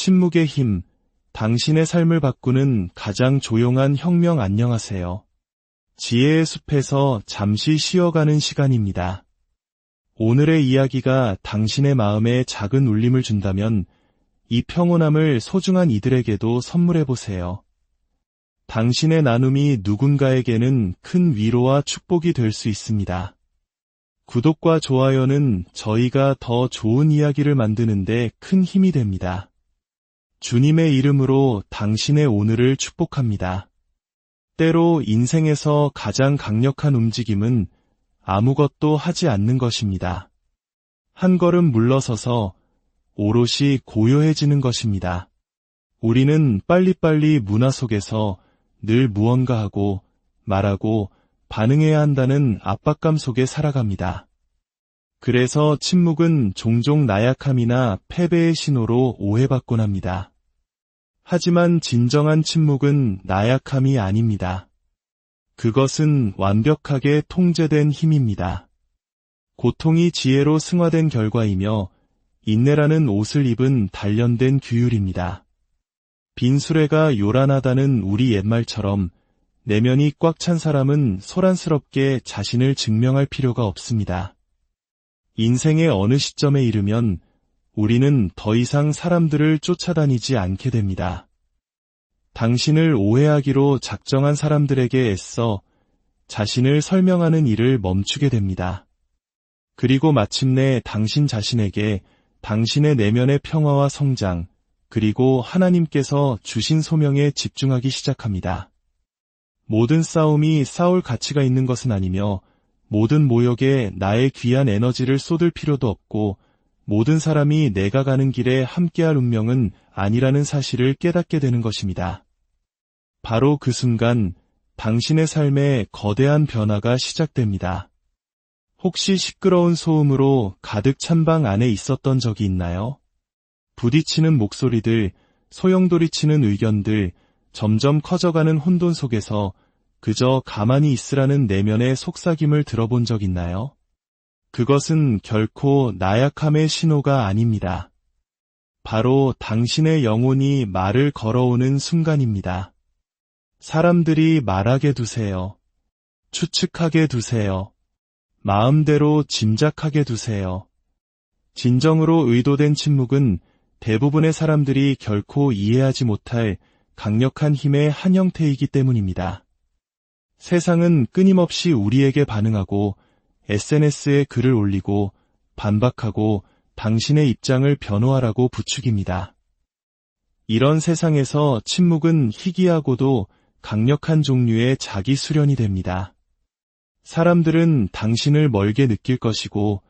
침묵의 힘, 당신의 삶을 바꾸는 가장 조용한 혁명. 안녕하세요. 지혜의 숲에서 잠시 쉬어가는 시간입니다. 오늘의 이야기가 당신의 마음에 작은 울림을 준다면 이 평온함을 소중한 이들에게도 선물해보세요. 당신의 나눔이 누군가에게는 큰 위로와 축복이 될 수 있습니다. 구독과 좋아요는 저희가 더 좋은 이야기를 만드는데 큰 힘이 됩니다. 주님의 이름으로 당신의 오늘을 축복합니다. 때로 인생에서 가장 강력한 움직임은 아무것도 하지 않는 것입니다. 한 걸음 물러서서 오롯이 고요해지는 것입니다. 우리는 빨리빨리 문화 속에서 늘 무언가 하고 말하고 반응해야 한다는 압박감 속에 살아갑니다. 그래서 침묵은 종종 나약함이나 패배의 신호로 오해받곤 합니다. 하지만 진정한 침묵은 나약함이 아닙니다. 그것은 완벽하게 통제된 힘입니다. 고통이 지혜로 승화된 결과이며 인내라는 옷을 입은 단련된 규율입니다. 빈 수레가 요란하다는 우리 옛말처럼 내면이 꽉 찬 사람은 소란스럽게 자신을 증명할 필요가 없습니다. 인생의 어느 시점에 이르면 우리는 더 이상 사람들을 쫓아다니지 않게 됩니다. 당신을 오해하기로 작정한 사람들에게 애써 자신을 설명하는 일을 멈추게 됩니다. 그리고 마침내 당신 자신에게 당신의 내면의 평화와 성장, 그리고 하나님께서 주신 소명에 집중하기 시작합니다. 모든 싸움이 싸울 가치가 있는 것은 아니며 모든 모욕에 나의 귀한 에너지를 쏟을 필요도 없고 모든 사람이 내가 가는 길에 함께할 운명은 아니라는 사실을 깨닫게 되는 것입니다. 바로 그 순간 당신의 삶에 거대한 변화가 시작됩니다. 혹시 시끄러운 소음으로 가득 찬 방 안에 있었던 적이 있나요? 부딪히는 목소리들, 소용돌이치는 의견들, 점점 커져가는 혼돈 속에서 그저 가만히 있으라는 내면의 속삭임을 들어본 적 있나요? 그것은 결코 나약함의 신호가 아닙니다. 바로 당신의 영혼이 말을 걸어오는 순간입니다. 사람들이 말하게 두세요. 추측하게 두세요. 마음대로 짐작하게 두세요. 진정으로 의도된 침묵은 대부분의 사람들이 결코 이해하지 못할 강력한 힘의 한 형태이기 때문입니다. 세상은 끊임없이 우리에게 반응하고 SNS에 글을 올리고 반박하고 당신의 입장을 변호하라고 부추깁니다. 이런 세상에서 침묵은 희귀하고도 강력한 종류의 자기 수련이 됩니다. 사람들은 당신을 멀게 느낄 것이고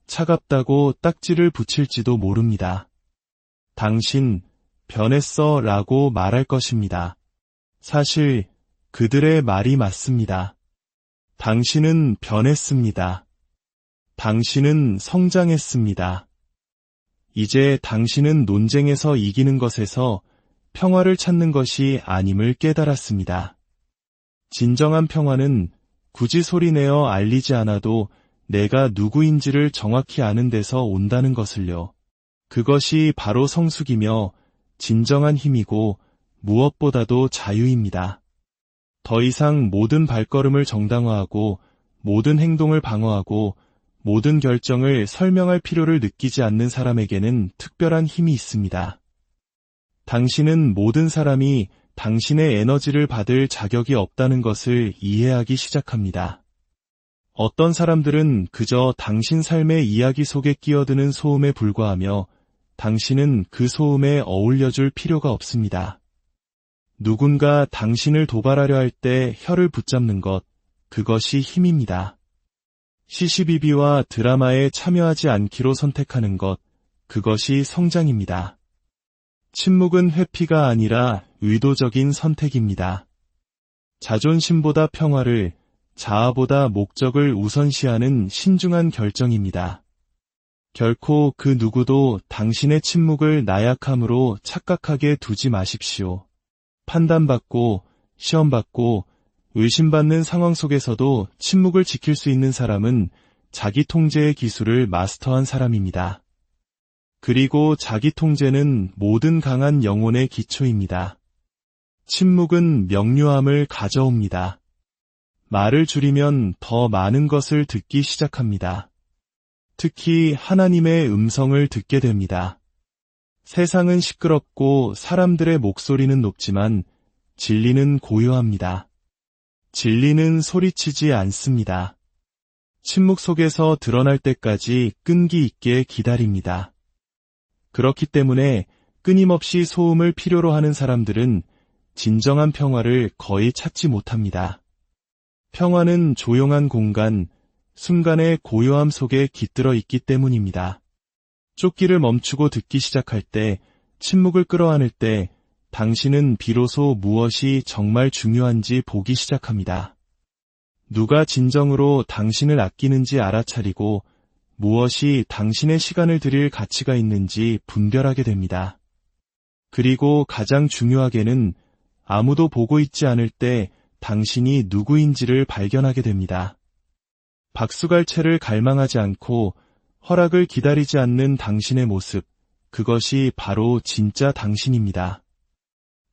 차갑다고 딱지를 붙일지도 모릅니다. 당신, 변했어 라고 말할 것입니다. 사실 그들의 말이 맞습니다. 당신은 변했습니다. 당신은 성장했습니다. 이제 당신은 논쟁에서 이기는 것에서 평화를 찾는 것이 아님을 깨달았습니다. 진정한 평화는 굳이 소리내어 알리지 않아도 내가 누구인지를 정확히 아는 데서 온다는 것을요. 그것이 바로 성숙이며 진정한 힘이고 무엇보다도 자유입니다. 더 이상 모든 발걸음을 정당화하고 모든 행동을 방어하고 모든 결정을 설명할 필요를 느끼지 않는 사람에게는 특별한 힘이 있습니다. 당신은 모든 사람이 당신의 에너지를 받을 자격이 없다는 것을 이해하기 시작합니다. 어떤 사람들은 그저 당신 삶의 이야기 속에 끼어드는 소음에 불과하며 당신은 그 소음에 어울려줄 필요가 없습니다. 누군가 당신을 도발하려 할 때 혀를 붙잡는 것, 그것이 힘입니다. 시시비비와 드라마에 참여하지 않기로 선택하는 것, 그것이 성장입니다. 침묵은 회피가 아니라 의도적인 선택입니다. 자존심보다 평화를, 자아보다 목적을 우선시하는 신중한 결정입니다. 결코 그 누구도 당신의 침묵을 나약함으로 착각하게 두지 마십시오. 판단받고, 시험받고, 의심받는 상황 속에서도 침묵을 지킬 수 있는 사람은 자기 통제의 기술을 마스터한 사람입니다. 그리고 자기 통제는 모든 강한 영혼의 기초입니다. 침묵은 명료함을 가져옵니다. 말을 줄이면 더 많은 것을 듣기 시작합니다. 특히 하나님의 음성을 듣게 됩니다. 세상은 시끄럽고 사람들의 목소리는 높지만 진리는 고요합니다. 진리는 소리치지 않습니다. 침묵 속에서 드러날 때까지 끈기 있게 기다립니다. 그렇기 때문에 끊임없이 소음을 필요로 하는 사람들은 진정한 평화를 거의 찾지 못합니다. 평화는 조용한 공간, 순간의 고요함 속에 깃들어 있기 때문입니다. 쫓기를 멈추고 듣기 시작할 때, 침묵을 끌어안을 때, 당신은 비로소 무엇이 정말 중요한지 보기 시작합니다. 누가 진정으로 당신을 아끼는지 알아차리고 무엇이 당신의 시간을 들일 가치가 있는지 분별하게 됩니다. 그리고 가장 중요하게는 아무도 보고 있지 않을 때 당신이 누구인지를 발견하게 됩니다. 박수갈채를 갈망하지 않고 허락을 기다리지 않는 당신의 모습, 그것이 바로 진짜 당신입니다.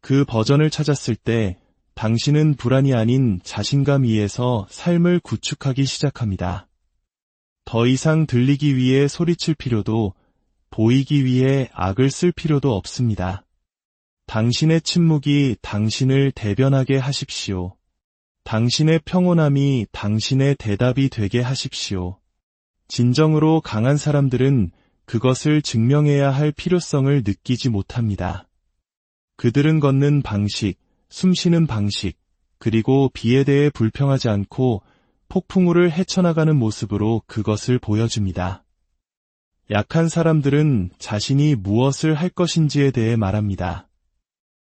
그 버전을 찾았을 때 당신은 불안이 아닌 자신감 위에서 삶을 구축하기 시작합니다. 더 이상 들리기 위해 소리칠 필요도, 보이기 위해 악을 쓸 필요도 없습니다. 당신의 침묵이 당신을 대변하게 하십시오. 당신의 평온함이 당신의 대답이 되게 하십시오. 진정으로 강한 사람들은 그것을 증명해야 할 필요성을 느끼지 못합니다. 그들은 걷는 방식, 숨쉬는 방식, 그리고 비에 대해 불평하지 않고 폭풍우를 헤쳐나가는 모습으로 그것을 보여줍니다. 약한 사람들은 자신이 무엇을 할 것인지에 대해 말합니다.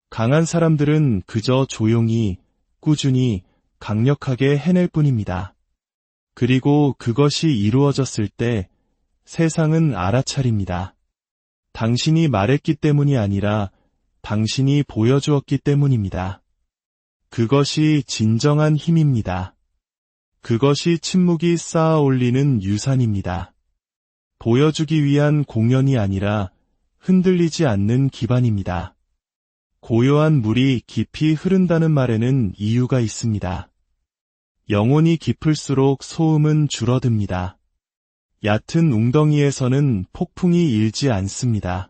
강한 사람들은 그저 조용히, 꾸준히, 강력하게 해낼 뿐입니다. 그리고 그것이 이루어졌을 때 세상은 알아차립니다. 당신이 말했기 때문이 아니라 당신이 보여주었기 때문입니다. 그것이 진정한 힘입니다. 그것이 침묵이 쌓아 올리는 유산입니다. 보여주기 위한 공연이 아니라 흔들리지 않는 기반입니다. 고요한 물이 깊이 흐른다는 말에는 이유가 있습니다. 영혼이 깊을수록 소음은 줄어듭니다. 얕은 웅덩이에서는 폭풍이 일지 않습니다.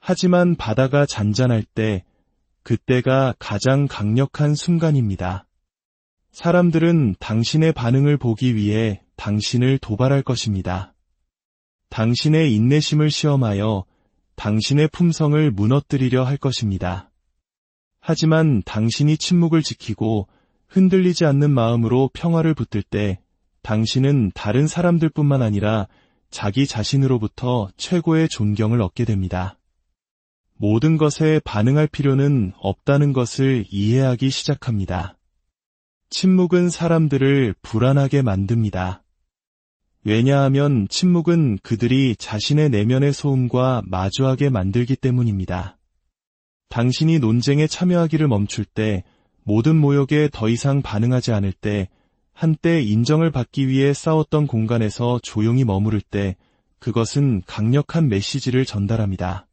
하지만 바다가 잔잔할 때, 그때가 가장 강력한 순간입니다. 사람들은 당신의 반응을 보기 위해 당신을 도발할 것입니다. 당신의 인내심을 시험하여 당신의 품성을 무너뜨리려 할 것입니다. 하지만 당신이 침묵을 지키고 흔들리지 않는 마음으로 평화를 붙들 때 당신은 다른 사람들뿐만 아니라 자기 자신으로부터 최고의 존경을 얻게 됩니다. 모든 것에 반응할 필요는 없다는 것을 이해하기 시작합니다. 침묵은 사람들을 불안하게 만듭니다. 왜냐하면 침묵은 그들이 자신의 내면의 소음과 마주하게 만들기 때문입니다. 당신이 논쟁에 참여하기를 멈출 때, 모든 모욕에 더 이상 반응하지 않을 때, 한때 인정을 받기 위해 싸웠던 공간에서 조용히 머무를 때, 그것은 강력한 메시지를 전달합니다.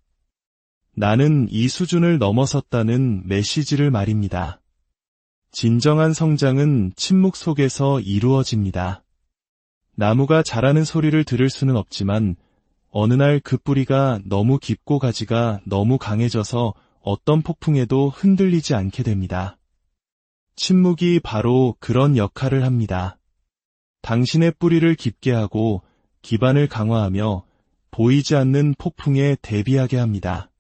나는 이 수준을 넘어섰다는 메시지를 말입니다. 진정한 성장은 침묵 속에서 이루어집니다. 나무가 자라는 소리를 들을 수는 없지만 어느 날 그 뿌리가 너무 깊고 가지가 너무 강해져서 어떤 폭풍에도 흔들리지 않게 됩니다. 침묵이 바로 그런 역할을 합니다. 당신의 뿌리를 깊게 하고 기반을 강화하며 보이지 않는 폭풍에 대비하게 합니다.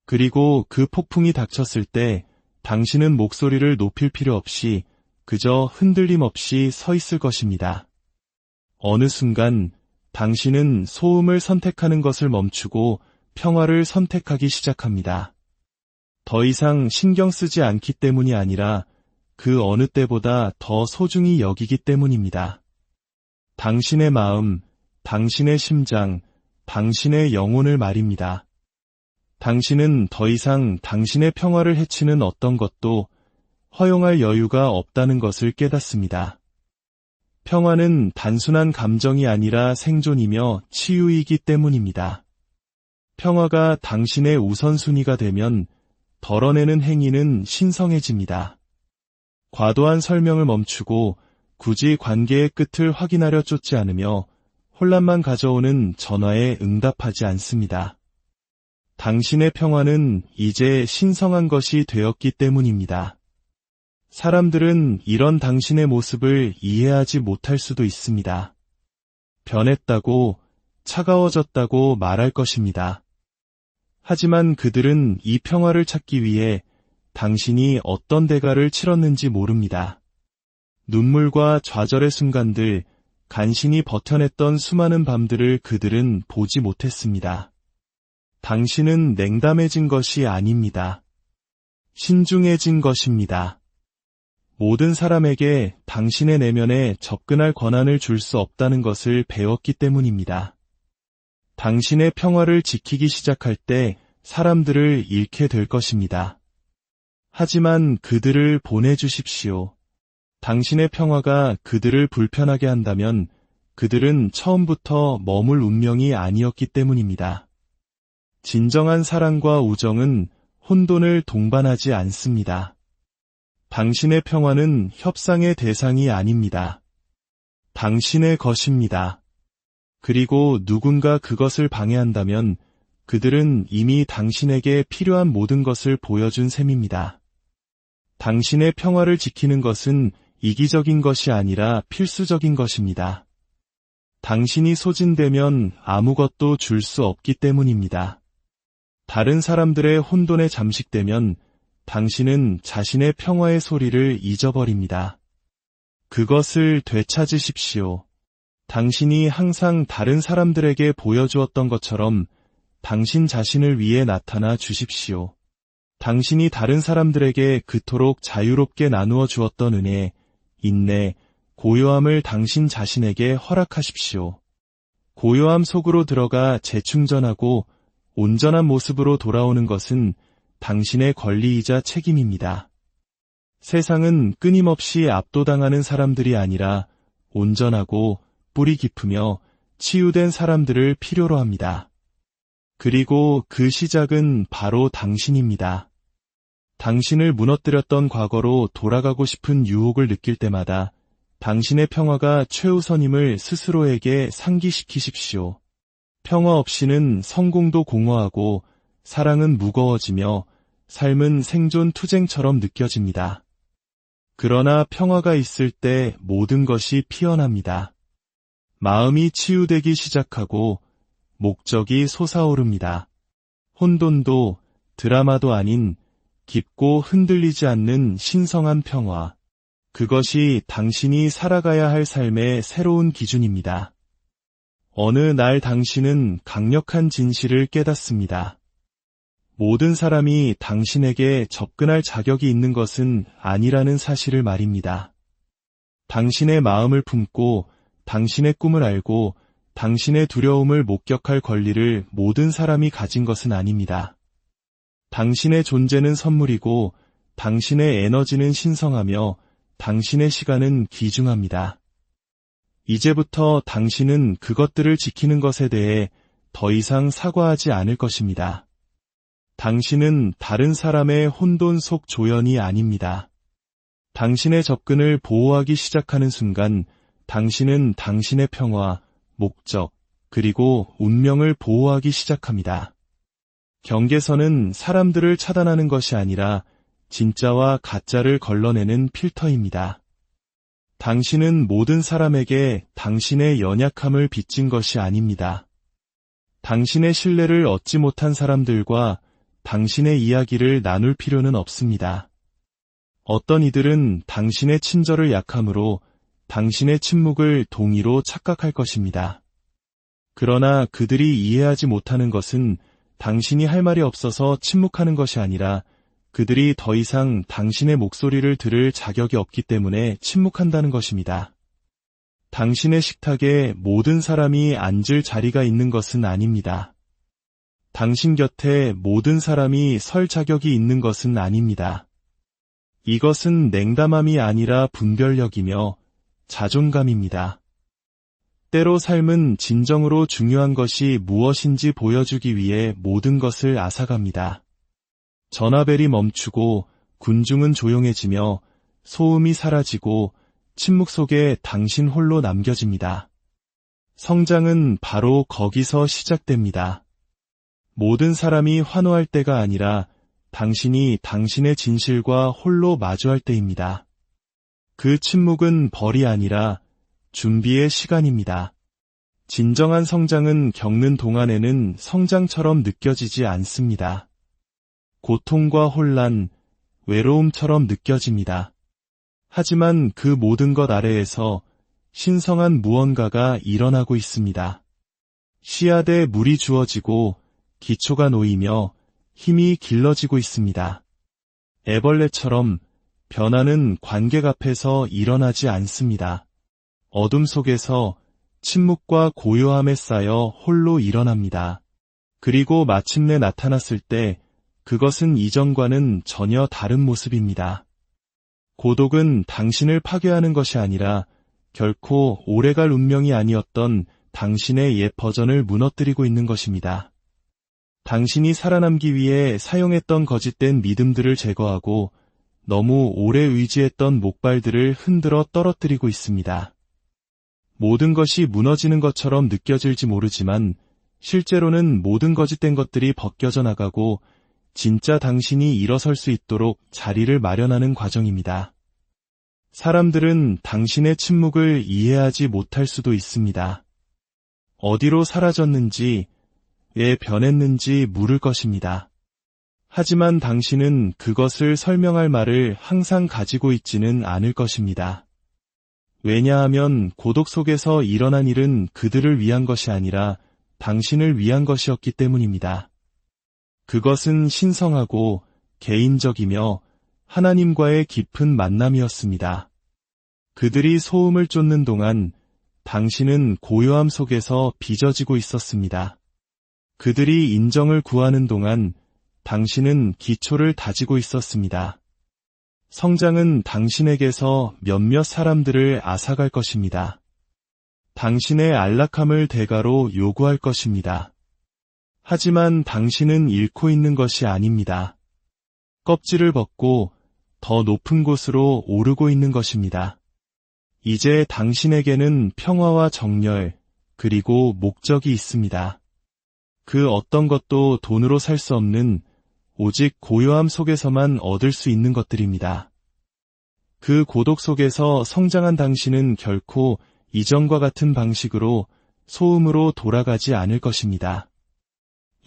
그리고 그 폭풍이 닥쳤을 때 당신은 목소리를 높일 필요 없이 그저 흔들림 없이 서 있을 것입니다. 어느 순간 당신은 소음을 선택하는 것을 멈추고 평화를 선택하기 시작합니다. 더 이상 신경 쓰지 않기 때문이 아니라 그 어느 때보다 더 소중히 여기기 때문입니다. 당신의 마음, 당신의 심장, 당신의 영혼을 말입니다. 당신은 더 이상 당신의 평화를 해치는 어떤 것도 허용할 여유가 없다는 것을 깨닫습니다. 평화는 단순한 감정이 아니라 생존이며 치유이기 때문입니다. 평화가 당신의 우선순위가 되면 덜어내는 행위는 신성해집니다. 과도한 설명을 멈추고 굳이 관계의 끝을 확인하려 쫓지 않으며 혼란만 가져오는 전화에 응답하지 않습니다. 당신의 평화는 이제 신성한 것이 되었기 때문입니다. 사람들은 이런 당신의 모습을 이해하지 못할 수도 있습니다. 변했다고, 차가워졌다고 말할 것입니다. 하지만 그들은 이 평화를 찾기 위해 당신이 어떤 대가를 치렀는지 모릅니다. 눈물과 좌절의 순간들, 간신히 버텨냈던 수많은 밤들을 그들은 보지 못했습니다. 당신은 냉담해진 것이 아닙니다. 신중해진 것입니다. 모든 사람에게 당신의 내면에 접근할 권한을 줄 수 없다는 것을 배웠기 때문입니다. 당신의 평화를 지키기 시작할 때 사람들을 잃게 될 것입니다. 하지만 그들을 보내주십시오. 당신의 평화가 그들을 불편하게 한다면 그들은 처음부터 머물 운명이 아니었기 때문입니다. 진정한 사랑과 우정은 혼돈을 동반하지 않습니다. 당신의 평화는 협상의 대상이 아닙니다. 당신의 것입니다. 그리고 누군가 그것을 방해한다면 그들은 이미 당신에게 필요한 모든 것을 보여준 셈입니다. 당신의 평화를 지키는 것은 이기적인 것이 아니라 필수적인 것입니다. 당신이 소진되면 아무것도 줄 수 없기 때문입니다. 다른 사람들의 혼돈에 잠식되면 당신은 자신의 평화의 소리를 잊어버립니다. 그것을 되찾으십시오. 당신이 항상 다른 사람들에게 보여주었던 것처럼 당신 자신을 위해 나타나 주십시오. 당신이 다른 사람들에게 그토록 자유롭게 나누어 주었던 은혜, 인내, 고요함을 당신 자신에게 허락하십시오. 고요함 속으로 들어가 재충전하고 온전한 모습으로 돌아오는 것은 당신의 권리이자 책임입니다. 세상은 끊임없이 압도당하는 사람들이 아니라 온전하고 뿌리 깊으며 치유된 사람들을 필요로 합니다. 그리고 그 시작은 바로 당신입니다. 당신을 무너뜨렸던 과거로 돌아가고 싶은 유혹을 느낄 때마다 당신의 평화가 최우선임을 스스로에게 상기시키십시오. 평화 없이는 성공도 공허하고 사랑은 무거워지며 삶은 생존 투쟁처럼 느껴집니다. 그러나 평화가 있을 때 모든 것이 피어납니다. 마음이 치유되기 시작하고 목적이 솟아오릅니다. 혼돈도 드라마도 아닌 깊고 흔들리지 않는 신성한 평화. 그것이 당신이 살아가야 할 삶의 새로운 기준입니다. 어느 날 당신은 강력한 진실을 깨닫습니다. 모든 사람이 당신에게 접근할 자격이 있는 것은 아니라는 사실을 말입니다. 당신의 마음을 품고 당신의 꿈을 알고 당신의 두려움을 목격할 권리를 모든 사람이 가진 것은 아닙니다. 당신의 존재는 선물이고 당신의 에너지는 신성하며 당신의 시간은 귀중합니다. 이제부터 당신은 그것들을 지키는 것에 대해 더 이상 사과하지 않을 것입니다. 당신은 다른 사람의 혼돈 속 조연이 아닙니다. 당신의 접근을 보호하기 시작하는 순간 당신은 당신의 평화, 목적, 그리고 운명을 보호하기 시작합니다. 경계선은 사람들을 차단하는 것이 아니라 진짜와 가짜를 걸러내는 필터입니다. 당신은 모든 사람에게 당신의 연약함을 빚진 것이 아닙니다. 당신의 신뢰를 얻지 못한 사람들과 당신의 이야기를 나눌 필요는 없습니다. 어떤 이들은 당신의 친절을 약함으로 당신의 침묵을 동의로 착각할 것입니다. 그러나 그들이 이해하지 못하는 것은 당신이 할 말이 없어서 침묵하는 것이 아니라 그들이 더 이상 당신의 목소리를 들을 자격이 없기 때문에 침묵한다는 것입니다. 당신의 식탁에 모든 사람이 앉을 자리가 있는 것은 아닙니다. 당신 곁에 모든 사람이 설 자격이 있는 것은 아닙니다. 이것은 냉담함이 아니라 분별력이며 자존감입니다. 때로 삶은 진정으로 중요한 것이 무엇인지 보여주기 위해 모든 것을 앗아갑니다. 전화벨이 멈추고 군중은 조용해지며 소음이 사라지고 침묵 속에 당신 홀로 남겨집니다. 성장은 바로 거기서 시작됩니다. 모든 사람이 환호할 때가 아니라 당신이 당신의 진실과 홀로 마주할 때입니다. 그 침묵은 벌이 아니라 준비의 시간입니다. 진정한 성장은 겪는 동안에는 성장처럼 느껴지지 않습니다. 고통과 혼란, 외로움처럼 느껴집니다. 하지만 그 모든 것 아래에서 신성한 무언가가 일어나고 있습니다. 씨앗에 물이 주어지고 기초가 놓이며 힘이 길러지고 있습니다. 애벌레처럼 변화는 관객 앞에서 일어나지 않습니다. 어둠 속에서 침묵과 고요함에 쌓여 홀로 일어납니다. 그리고 마침내 나타났을 때 그것은 이전과는 전혀 다른 모습입니다. 고독은 당신을 파괴하는 것이 아니라 결코 오래갈 운명이 아니었던 당신의 옛 버전을 무너뜨리고 있는 것입니다. 당신이 살아남기 위해 사용했던 거짓된 믿음들을 제거하고 너무 오래 의지했던 목발들을 흔들어 떨어뜨리고 있습니다. 모든 것이 무너지는 것처럼 느껴질지 모르지만 실제로는 모든 거짓된 것들이 벗겨져 나가고 진짜 당신이 일어설 수 있도록 자리를 마련하는 과정입니다. 사람들은 당신의 침묵을 이해하지 못할 수도 있습니다. 어디로 사라졌는지, 왜 변했는지 물을 것입니다. 하지만 당신은 그것을 설명할 말을 항상 가지고 있지는 않을 것입니다. 왜냐하면 고독 속에서 일어난 일은 그들을 위한 것이 아니라 당신을 위한 것이었기 때문입니다. 그것은 신성하고 개인적이며 하나님과의 깊은 만남이었습니다. 그들이 소음을 쫓는 동안 당신은 고요함 속에서 빚어지고 있었습니다. 그들이 인정을 구하는 동안 당신은 기초를 다지고 있었습니다. 성장은 당신에게서 몇몇 사람들을 앗아갈 것입니다. 당신의 안락함을 대가로 요구할 것입니다. 하지만 당신은 잃고 있는 것이 아닙니다. 껍질을 벗고 더 높은 곳으로 오르고 있는 것입니다. 이제 당신에게는 평화와 정열, 그리고 목적이 있습니다. 그 어떤 것도 돈으로 살 수 없는 오직 고요함 속에서만 얻을 수 있는 것들입니다. 그 고독 속에서 성장한 당신은 결코 이전과 같은 방식으로 소음으로 돌아가지 않을 것입니다.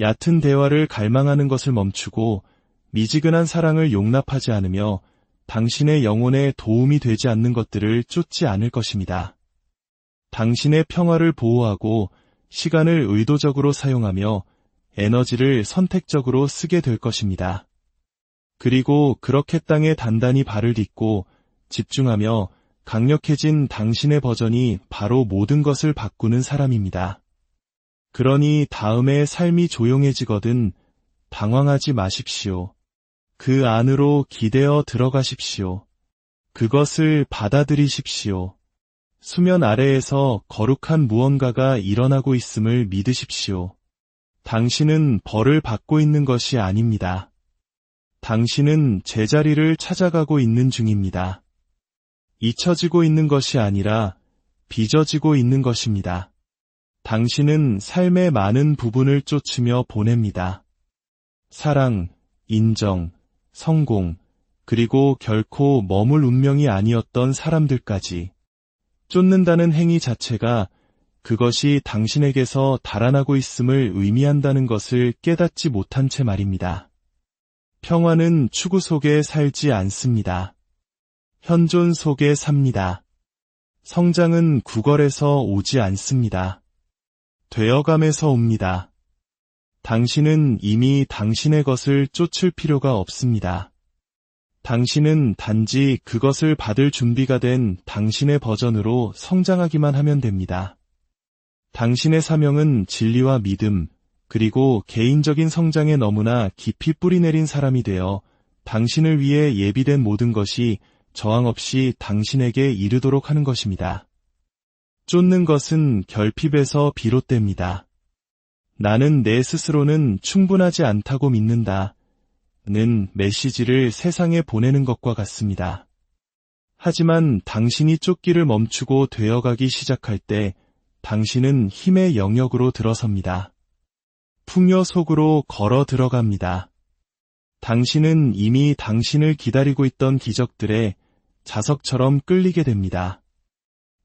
얕은 대화를 갈망하는 것을 멈추고 미지근한 사랑을 용납하지 않으며 당신의 영혼에 도움이 되지 않는 것들을 쫓지 않을 것입니다. 당신의 평화를 보호하고 시간을 의도적으로 사용하며 에너지를 선택적으로 쓰게 될 것입니다. 그리고 그렇게 땅에 단단히 발을 딛고 집중하며 강력해진 당신의 버전이 바로 모든 것을 바꾸는 사람입니다. 그러니 다음에 삶이 조용해지거든 방황하지 마십시오. 그 안으로 기대어 들어가십시오. 그것을 받아들이십시오. 수면 아래에서 거룩한 무언가가 일어나고 있음을 믿으십시오. 당신은 벌을 받고 있는 것이 아닙니다. 당신은 제자리를 찾아가고 있는 중입니다. 잊혀지고 있는 것이 아니라 빚어지고 있는 것입니다. 당신은 삶의 많은 부분을 쫓으며 보냅니다. 사랑, 인정, 성공, 그리고 결코 머물 운명이 아니었던 사람들까지. 쫓는다는 행위 자체가 그것이 당신에게서 달아나고 있음을 의미한다는 것을 깨닫지 못한 채 말입니다. 평화는 추구 속에 살지 않습니다. 현존 속에 삽니다. 성장은 구걸에서 오지 않습니다. 되어감에서 옵니다. 당신은 이미 당신의 것을 쫓을 필요가 없습니다. 당신은 단지 그것을 받을 준비가 된 당신의 버전으로 성장하기만 하면 됩니다. 당신의 사명은 진리와 믿음, 그리고 개인적인 성장에 너무나 깊이 뿌리내린 사람이 되어 당신을 위해 예비된 모든 것이 저항 없이 당신에게 이르도록 하는 것입니다. 쫓는 것은 결핍에서 비롯됩니다. 나는 내 스스로는 충분하지 않다고 믿는다. 는 메시지를 세상에 보내는 것과 같습니다. 하지만 당신이 쫓기를 멈추고 되어가기 시작할 때 당신은 힘의 영역으로 들어섭니다. 풍요 속으로 걸어 들어갑니다. 당신은 이미 당신을 기다리고 있던 기적들에 자석처럼 끌리게 됩니다.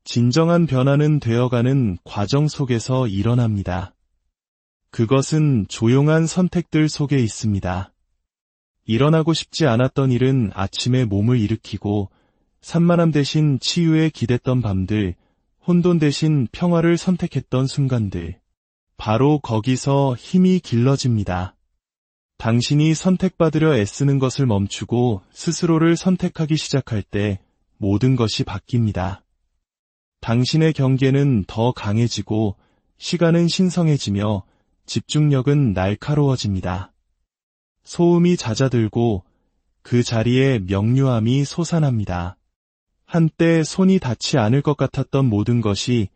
진정한 변화는 되어가는 과정 속에서 일어납니다. 그것은 조용한 선택들 속에 있습니다. 일어나고 싶지 않았던 일은 아침에 몸을 일으키고 산만함 대신 치유에 기댔던 밤들, 혼돈 대신 평화를 선택했던 순간들. 바로 거기서 힘이 길러집니다. 당신이 선택받으려 애쓰는 것을 멈추고 스스로를 선택하기 시작할 때 모든 것이 바뀝니다. 당신의 경계는 더 강해지고 시간은 신성해지며 집중력은 날카로워집니다. 소음이 잦아들고 그 자리에 명료함이 솟아납니다. 한때 손이 닿지 않을 것 같았던 모든 것이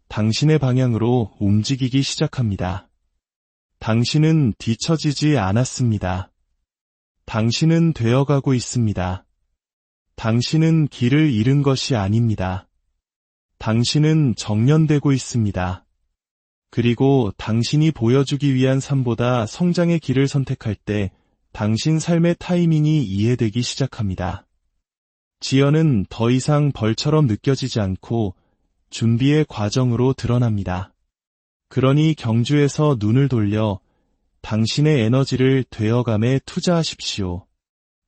당신의 방향으로 움직이기 시작합니다. 당신은 뒤처지지 않았습니다. 당신은 되어가고 있습니다. 당신은 길을 잃은 것이 아닙니다. 당신은 정련되고 있습니다. 그리고 당신이 보여주기 위한 삶보다 성장의 길을 선택할 때 당신 삶의 타이밍이 이해되기 시작합니다. 지연은 더 이상 벌처럼 느껴지지 않고 준비의 과정으로 드러납니다. 그러니 경주에서 눈을 돌려 당신의 에너지를 되어감에 투자하십시오.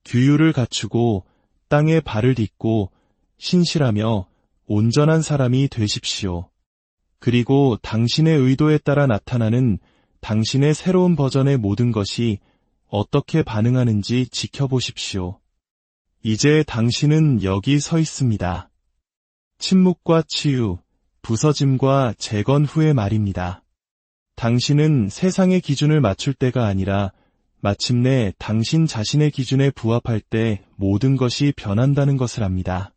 규율을 갖추고 땅에 발을 딛고 신실하며 온전한 사람이 되십시오. 그리고 당신의 의도에 따라 나타나는 당신의 새로운 버전의 모든 것이 어떻게 반응하는지 지켜보십시오. 이제 당신은 여기 서 있습니다. 침묵과 치유, 부서짐과 재건 후의 말입니다. 당신은 세상의 기준을 맞출 때가 아니라 마침내 당신 자신의 기준에 부합할 때 모든 것이 변한다는 것을 압니다.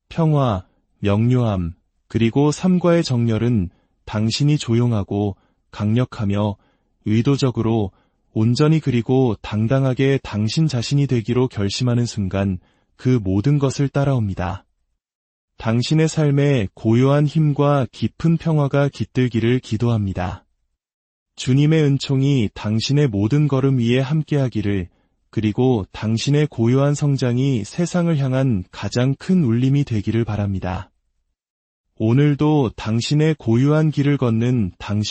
평화, 명료함, 그리고 삶과의 정렬은 당신이 조용하고 강력하며 의도적으로 온전히 그리고 당당하게 당신 자신이 되기로 결심하는 순간 그 모든 것을 따라옵니다. 당신의 삶에 고요한 힘과 깊은 평화가 깃들기를 기도합니다. 주님의 은총이 당신의 모든 걸음 위에 함께하기를, 그리고 당신의 고요한 성장이 세상을 향한 가장 큰 울림이 되기를 바랍니다. 오늘도 당신의 고요한 길을 걷는 당신